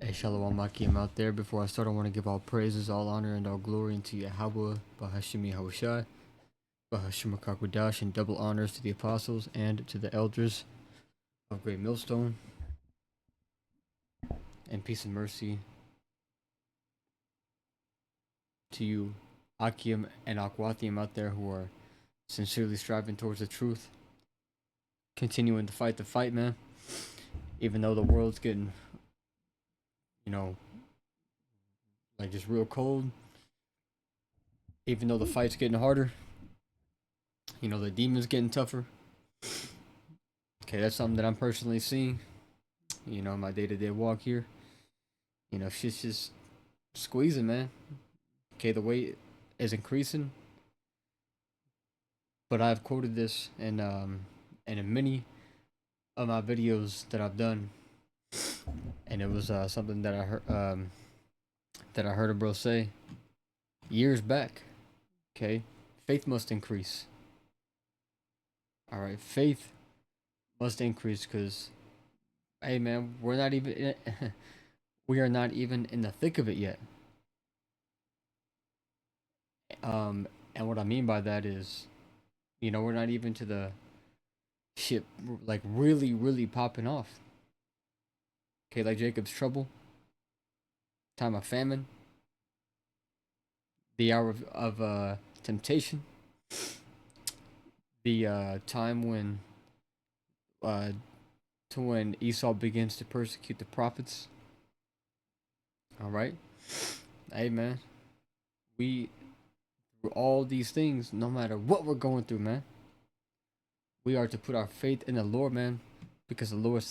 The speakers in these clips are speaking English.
Hey, Shalom Makim out there. Before I start, I want to give all praises, all honor, and all glory unto Yahweh, Bahashimi Yahushai, Bahashim Kakwadash, and double honors to the apostles and to the elders of Great Millstone, and peace and mercy to you, Akim and Akwathium out there who are sincerely striving towards the truth, continuing to fight the fight, man. Even though the world's getting, you know, like just real cold, even though the fight's getting harder, the demon's getting tougher. Okay, that's something that I'm personally seeing, my day to day walk here. Shit's just squeezing, man. Okay, the weight is increasing, but I've quoted this in many of my videos that I've done, and it was something that I heard a bro say years back. Okay, faith must increase. All right, faith must increase because, hey, man, we are not even in the thick of it yet. And what I mean by that is, we're not even to the shit like really, really popping off. Okay, like Jacob's trouble, time of famine, the hour of temptation, the time uh, when Esau begins to persecute the prophets. All right, hey man, we through all these things, no matter what we're going through, man, we are to put our faith in the Lord, man, because the Lord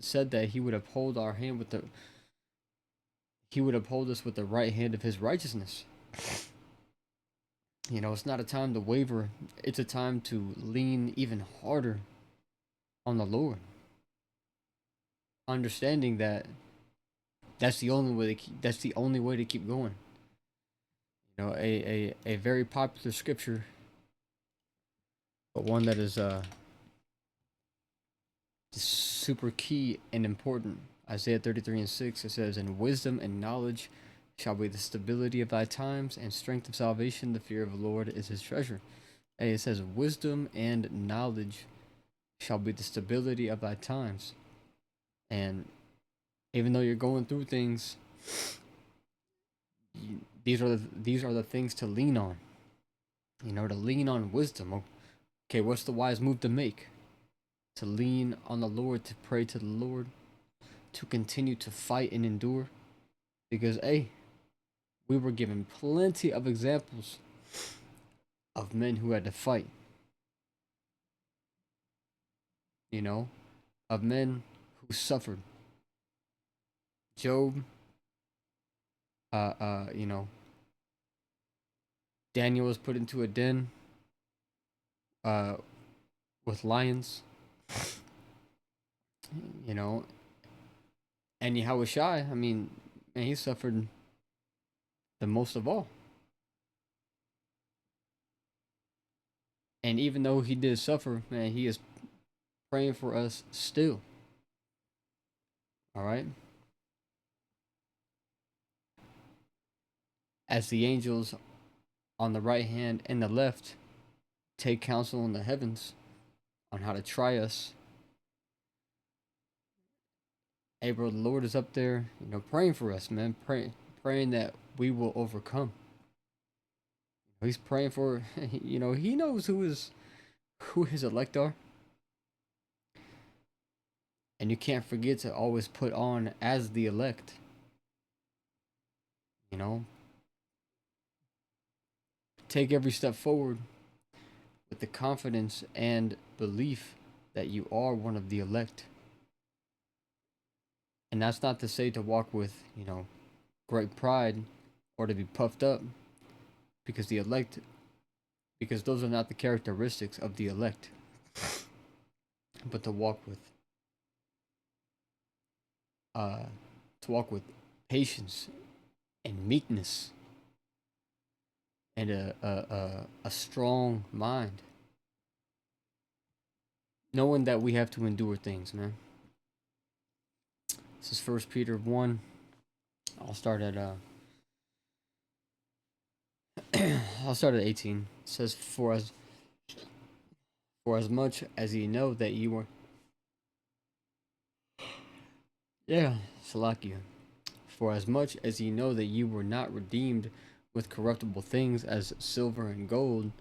said that He would uphold our hand with He would uphold us with the right hand of His righteousness. It's not a time to waver. It's a time to lean even harder on the Lord, understanding that that's the only way to keep going. A very popular scripture, but one that is super key and important. Isaiah 33:6, it says, "And wisdom and knowledge shall be the stability of thy times, and strength of salvation, the fear of the Lord is his treasure." Hey, it says, "Wisdom and knowledge shall be the stability of thy times." And even though you're going through things, these are the things to lean on. To lean on wisdom. Okay, what's the wise move to make? To lean on the Lord, to pray to the Lord, to continue to fight and endure. Because, hey, we were given plenty of examples of men who had to fight. Of men who suffered. Job, uh, uh, you know, Daniel was put into a den, uh, with lions. You know, and Yahushai, I mean, man, he suffered the most of all. And even though he did suffer, man, he is praying for us still. All right? As the angels on the right hand and the left take counsel in the heavens on how to try us. Hey, bro, the Lord is up there, praying for us, man. Praying that we will overcome. He's praying for, he knows who his elect are. And you can't forget to always put on as the elect. Take every step forward with the confidence and belief that you are one of the elect. And that's not to say to walk with, great pride or to be puffed up, because those are not the characteristics of the elect, but uh to walk with patience and meekness and a strong mind, knowing that we have to endure things, man. This is 1 Peter 1, I'll start at I'll start at 18. It says, for as much as ye know that you were, yeah, Salakia. For as much as ye know that you were not redeemed with corruptible things as silver and gold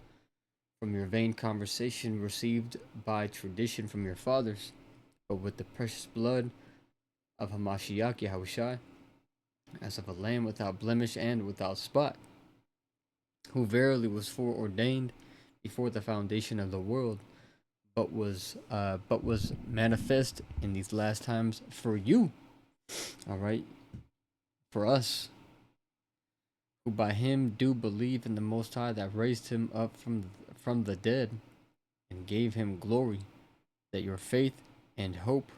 from your vain conversation received by tradition from your fathers, but with the precious blood of Hamashiach Yahushai, as of a lamb without blemish and without spot, who verily was foreordained before the foundation of the world, but was manifest in these last times for you. All right, for us who by him do believe in the Most High that raised him up from the dead and gave him glory, that your faith and hope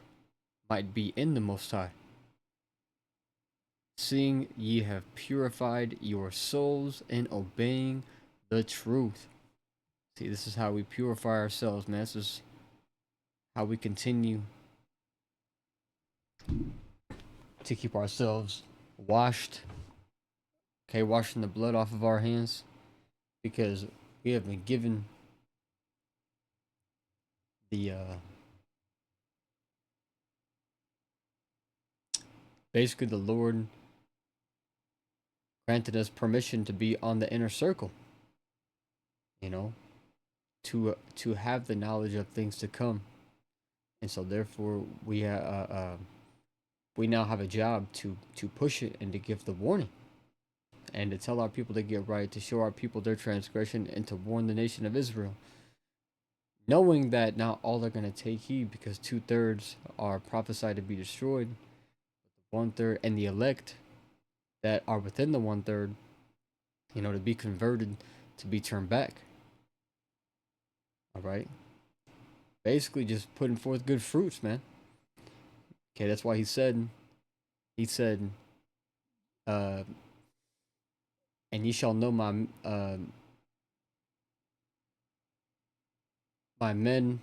might be in the Most High, seeing ye have purified your souls in obeying the truth. See, this is how we purify ourselves, man. This is how we continue to keep ourselves washed, okay, washing the blood off of our hands, because we have been given the basically the Lord granted us permission to be on the inner circle, you know, to have the knowledge of things to come, and so therefore we now have a job to push it and to give the warning and to tell our people to get right, to show our people their transgression, and to warn the nation of Israel, knowing that not all are going to take heed, because 2/3 are prophesied to be destroyed, 1/3 and the elect that are within the 1/3, to be converted, to be turned back. All right, basically just putting forth good fruits, man. Okay, that's why he said, uh, and ye shall know my men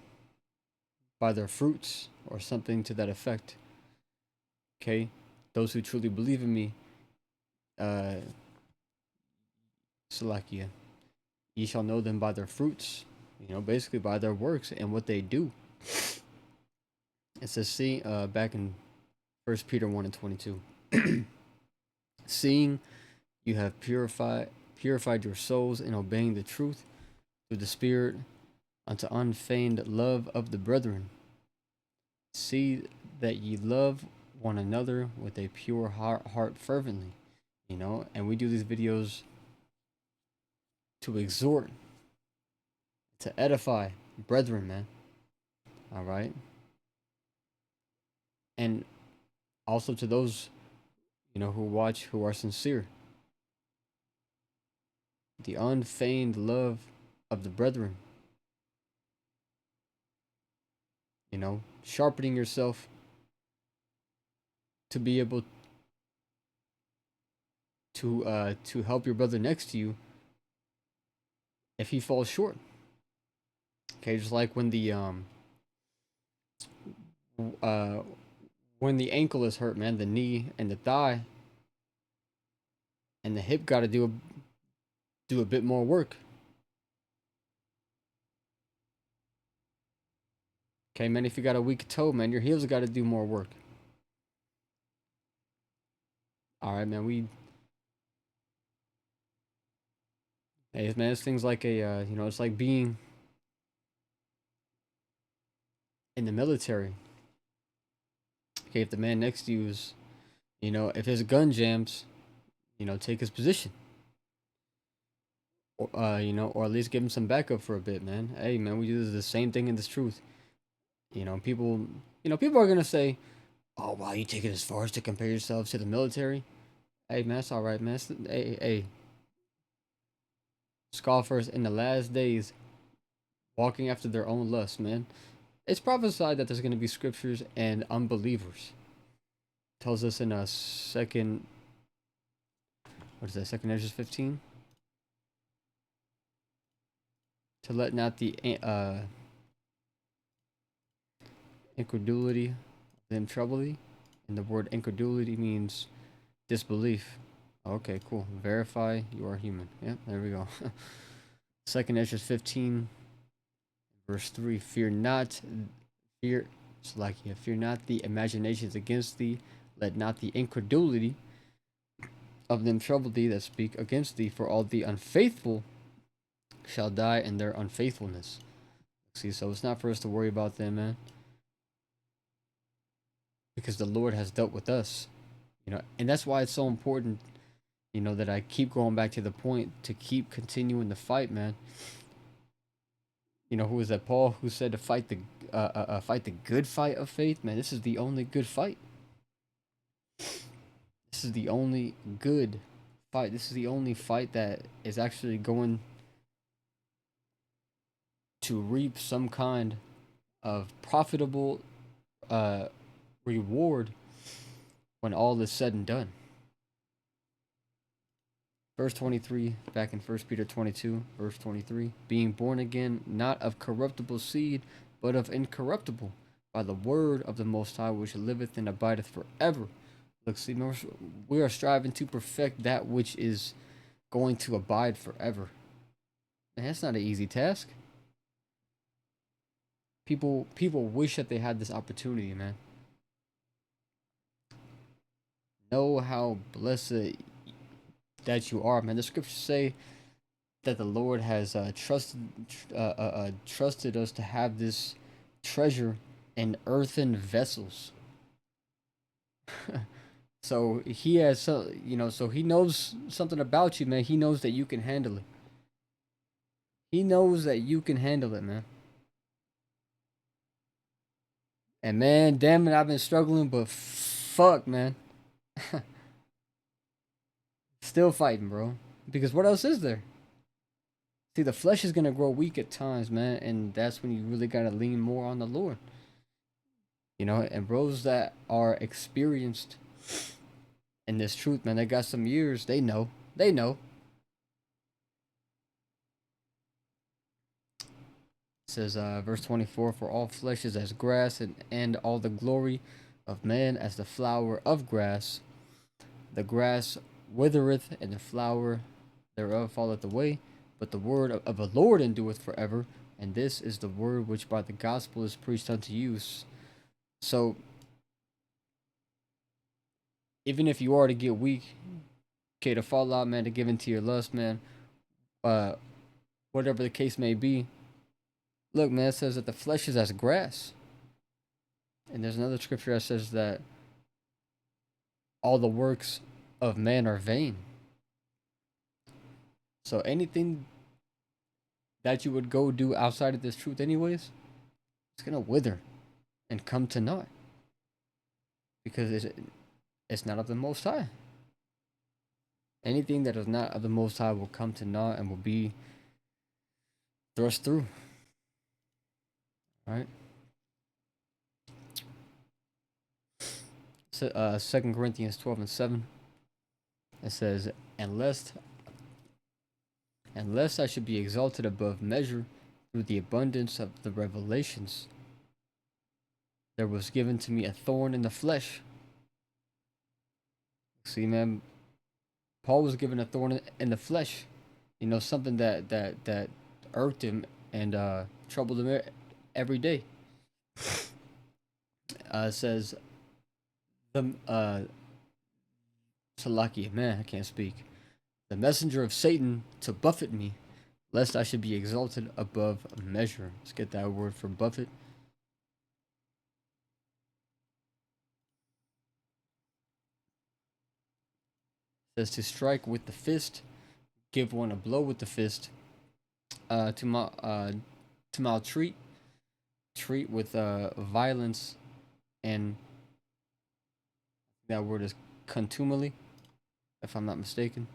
by their fruits, or something to that effect. Okay, those who truly believe in me, uh, Salakia, ye shall know them by their fruits. Basically by their works and what they do. It says, see, back in 1 Peter 1:22, seeing you have purified your souls in obeying the truth through the Spirit unto unfeigned love of the brethren. See that ye love one another with a pure heart fervently. And we do these videos to exhort, to edify brethren, man. All right. And also to those, who watch, who are sincere. The unfeigned love of the brethren. Sharpening yourself to be able to help your brother next to you if he falls short. Okay, just like uh when the ankle is hurt, man, the knee and the thigh and the hip got to do a bit more work. Okay, man, if you got a weak toe, man, your heels got to do more work. All right, man, it's things like it's like being in the military. Okay, if the man next to you is, if his gun jams, take his position. Or at least give him some backup for a bit, man. Hey, man, we do the same thing in this truth. People are gonna say, "Oh, wow, you take it as far as to compare yourselves to the military." Hey, man, that's all right, man. Hey, scoffers in the last days, walking after their own lust, man. It's prophesied that there's gonna be scriptures and unbelievers. It tells us in a second. What is that? Second Ezra 15. To let not the incredulity of them trouble thee. And the word incredulity means Disbelief. Okay, cool. Verify you are human. Yep, there we go. Second Ezra 15, verse 3. Fear not, fear, Salakia, fear not the imaginations against thee. Let not the incredulity of them trouble thee that speak against thee, for all the unfaithful shall die in their unfaithfulness. See, so it's not for us to worry about them, man, because the Lord has dealt with us, and that's why it's so important, that I keep going back to the point to keep continuing the fight, man. Who was that? Paul, who said to fight the good fight of faith, man. This is the only good fight. This is the only good fight. This is the only fight that is actually going to reap some kind of profitable reward when all is said and done. Verse 23, back in 1 Peter 22, verse 23, being born again, not of corruptible seed, but of incorruptible, by the word of the Most High, which liveth and abideth forever. Look, see, we are striving to perfect that which is going to abide forever. And that's not an easy task. People wish that they had this opportunity, man. Know how blessed that you are, man. The scriptures say that the Lord has trusted us to have this treasure in earthen vessels. So he has, so he knows something about you, man. He knows that you can handle it. He knows that you can handle it, man. And man, damn it, I've been struggling, but fuck, man. Still fighting, bro. Because what else is there? See, the flesh is gonna grow weak at times, man, and that's when you really gotta lean more on the Lord. And bros that are experienced in this truth, man, they got some years, they know. They know. It says, verse 24, for all flesh is as grass, and all the glory of man as the flower of grass. The grass withereth, and the flower thereof falleth away, but the word of the Lord endureth forever, and this is the word which by the gospel is preached unto you. So, even if you are to get weak, okay, to fall out, man, to give into your lust, man, whatever the case may be, look, man, it says that the flesh is as grass. And there's another scripture that says that all the works of man are vain. So anything that you would go do outside of this truth anyways, it's going to wither and come to naught. Because it's not of the Most High. Anything that is not of the Most High will come to naught and will be thrust through. All right? So, 2 Corinthians 12 and 7. It says, and lest I should be exalted above measure through the abundance of the revelations, there was given to me a thorn in the flesh. See, man, Paul was given a thorn in the flesh. Something that irked him and troubled him every day. It says, Salakia, man, I can't speak. The messenger of Satan to buffet me, lest I should be exalted above measure. Let's get that word for buffet. It says to strike with the fist, give one a blow with the fist, to maltreat, treat with violence, and that word is contumely, if I'm not mistaken.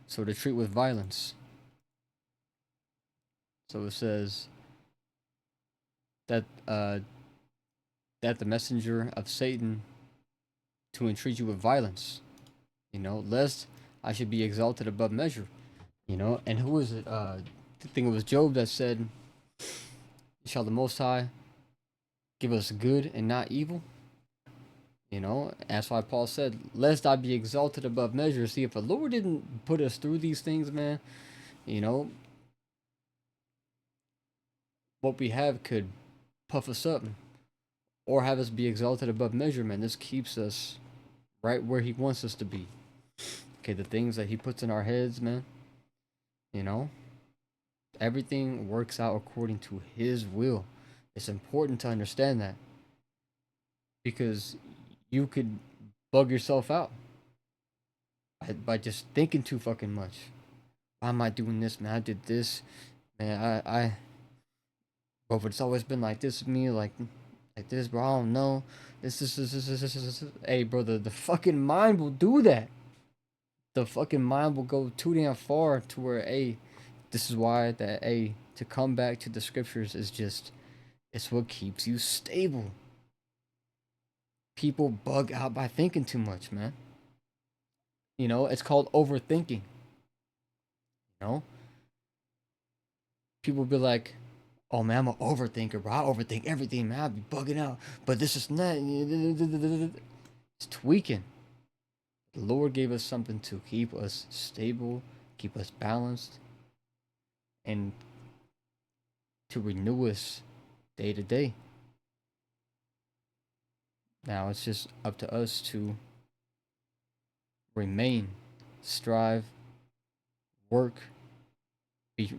So to treat with violence. So it says that the messenger of Satan to entreat you with violence, lest I should be exalted above measure, and who was it? I think it was Job that said, shall the Most High give us good and not evil? You know, that's why Paul said, "Lest I be exalted above measure." See, if the Lord didn't put us through these things, man, you know, what we have could puff us up or have us be exalted above measure, man. This keeps us right where He wants us to be. Okay, the things that He puts in our heads, man, you know, everything works out according to His will. It's important to understand that because you could bug yourself out by just thinking too fucking much. Why am I doing this, man? I did this, man. But it's always been like this with me, like this, bro. I don't know. This. Hey, bro, the fucking mind will do that. The fucking mind will go too damn far to where, hey, this is why that, hey, to come back to the scriptures is just, it's what keeps you stable. People bug out by thinking too much, man. You know, it's called overthinking. You know, people be like, "Oh man, I'm an overthinker, bro. I overthink everything, man. I be bugging out." But this is not. It's tweaking. The Lord gave us something to keep us stable, keep us balanced, and to renew us day to day. Now it's just up to us to remain, strive, work, be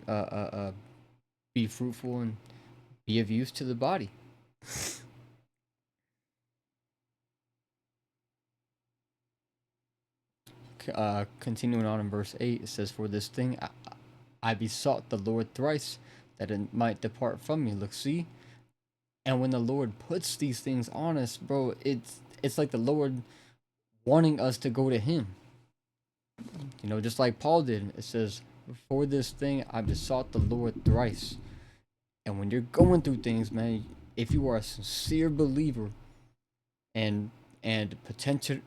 be fruitful, and be of use to the body. Continuing on in verse 8, it says, "For this thing I besought the Lord thrice, that it might depart from me." Look, see? And when the Lord puts these things on us, bro, it's like the Lord wanting us to go to Him. You know, just like Paul did. It says, "For this thing I besought the Lord thrice." And when you're going through things, man, if you are a sincere believer and potentially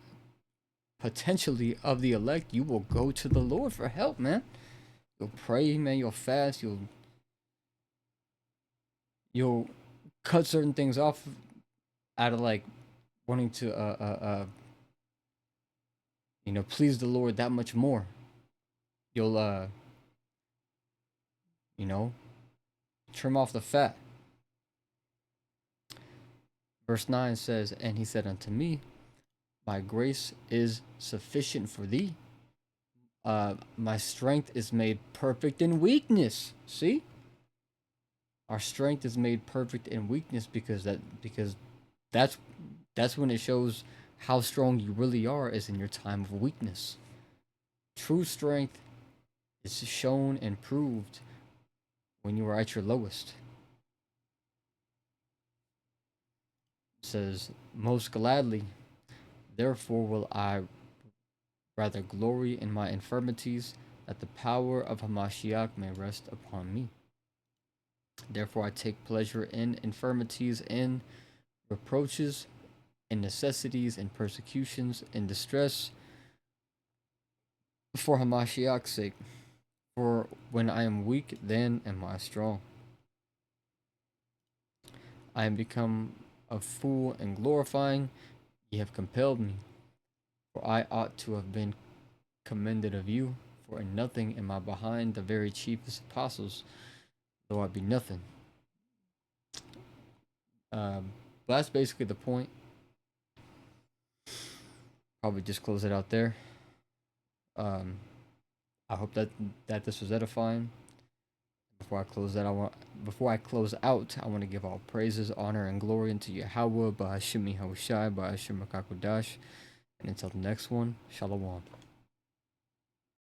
of the elect, you will go to the Lord for help, man. You'll pray, man. You'll fast. You'll cut certain things off out of like wanting to please the Lord that much more. You'll you know trim off the fat. Verse 9 says, "And He said unto me, My grace is sufficient for thee. My strength is made perfect in weakness." See, our strength is made perfect in weakness because that's that's when it shows how strong you really are, is in your time of weakness. True strength is shown and proved when you are at your lowest. It says, "Most gladly, therefore, will I rather glory in my infirmities, that the power of Hamashiach may rest upon me. Therefore, I take pleasure in infirmities, in reproaches, in necessities, in persecutions, in distress, for Hamashiach's sake. For when I am weak, then am I strong. I am become a fool and glorifying. Ye have compelled me, for I ought to have been commended of you. For in nothing am I behind the very chiefest apostles, though I be nothing." But that's basically the point. Probably just close it out there. Um, I hope that this was edifying. Before I close out, I want to give all praises, honor, and glory unto Yahweh, Ba'ashim Yahushai, Ba'ashim Makakodash. And until the next one, Shalom.